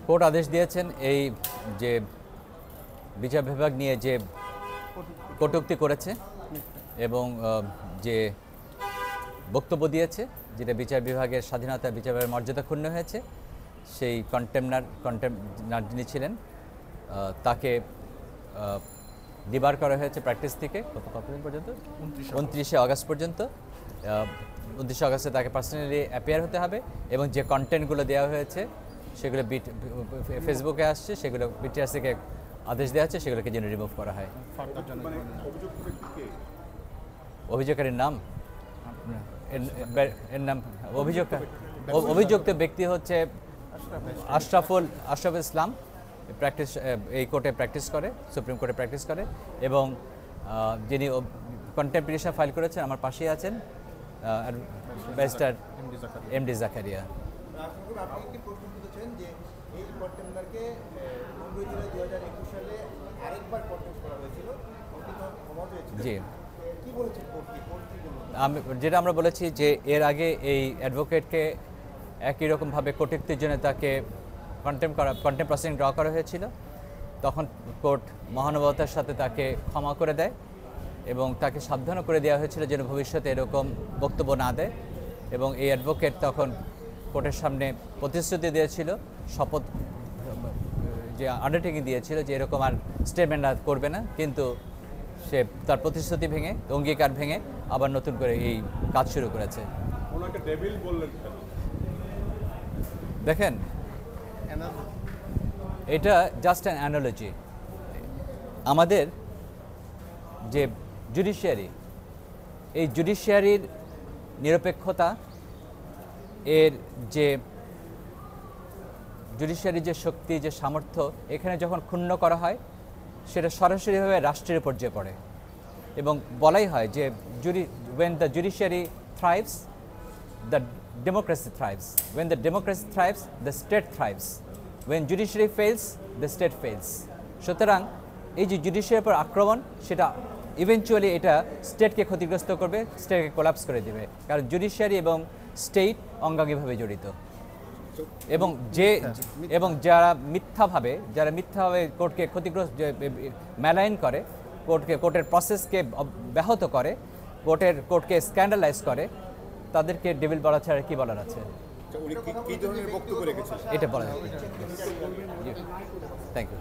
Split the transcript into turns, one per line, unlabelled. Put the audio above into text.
Court আদেশ দিয়েছেন এই যে বিচার বিভাগ নিয়ে যে কটূক্তি করেছে এবং যে বক্তব্য দিয়েছে, যেটা বিচার বিভাগের স্বাধীনতা, বিচার বিভাগের মর্যাদা ক্ষুণ্ণ হয়েছে, সেই কন্টেমনার যিনি ছিলেন তাকে ডিবার করা হয়েছে প্র্যাকটিস থেকে কতদিন পর্যন্ত, 29শে আগস্ট পর্যন্ত। 29শে আগস্টে তাকে পার্সোনালি অ্যাপিয়ার হতে হবে এবং যে কন্টেন্টগুলো দেওয়া হয়েছে সেগুলো ফেসবুকে আসছে, সেগুলো বিটিআরসিকে আদেশ দেওয়া হচ্ছে সেগুলোকে যেন রিমুভ করা হয়। অভিযোগকারীর নাম, এর নাম অভিযুক্ত ব্যক্তি হচ্ছে আশরাফ ইসলাম। প্র্যাকটিস এই কোর্টে প্র্যাকটিস করে, সুপ্রিম কোর্টে প্র্যাকটিস করে এবং যিনি কন্টেম্প পিটিশন ফাইল করেছেন আমার পাশেই আছেন ব্যারিস্টার এমডি জাকারিয়া। জি, যেটা আমরা বলেছি যে এর আগে এই অ্যাডভোকেটকে একই রকমভাবে কটূক্তির জন্য তাকে কন্টেম্প প্রসিডিং ড্র করা হয়েছিল। তখন কোর্ট মহানুভবতার সাথে তাকে ক্ষমা করে দেয় এবং তাকে সাবধানও করে দেওয়া হয়েছিল যেন ভবিষ্যতে এরকম বক্তব্য না দেয়। এবং এই অ্যাডভোকেট তখন কোর্টের সামনে প্রতিশ্রুতি দিয়েছিল, শপথ যে আন্ডারটেকিং দিয়েছিল যে এরকম আর স্টেটমেন্ট করবে না, কিন্তু সে তার প্রতিশ্রুতি ভেঙে, অঙ্গীকার ভেঙে আবার নতুন করে এই কাজ শুরু করেছে। দেখেন, এটা জাস্ট অ্যান অ্যানালজি। আমাদের যে জুডিশিয়ারি, এই জুডিশিয়ারির নিরপেক্ষতা, এর যে জুডিশিয়ারির যে শক্তি, যে সামর্থ্য, এখানে যখন ক্ষুণ্ণ করা হয় সেটা সরাসরিভাবে রাষ্ট্রের পর্যায়ে পড়ে এবং বলাই হয় যে when the judiciary thrives, the democracy thrives. When the democracy thrives, the state thrives. When judiciary fails, the state fails. সুতরাং এই যে জুডিশিয়ারির উপর আক্রমণ, সেটা ইভেনচুয়ালি এটা স্টেটকে ক্ষতিগ্রস্ত করবে, স্টেটকে কোলাপস করে দেবে, কারণ জুডিশিয়ারি এবং স্টেট অঙ্গাঙ্গিভাবে জড়িত। এবং যারা মিথ্যাভাবে কোর্টকে ক্ষতিগ্রস্ত, মেলাইন করে, কোর্টের প্রসেসকে ব্যাহত করে, কোর্টকে স্ক্যান্ডালাইজ করে, তাদেরকে ডেভিল বলা ছাড়া কি বলার আছে? এটা বলা যায়। Thank you.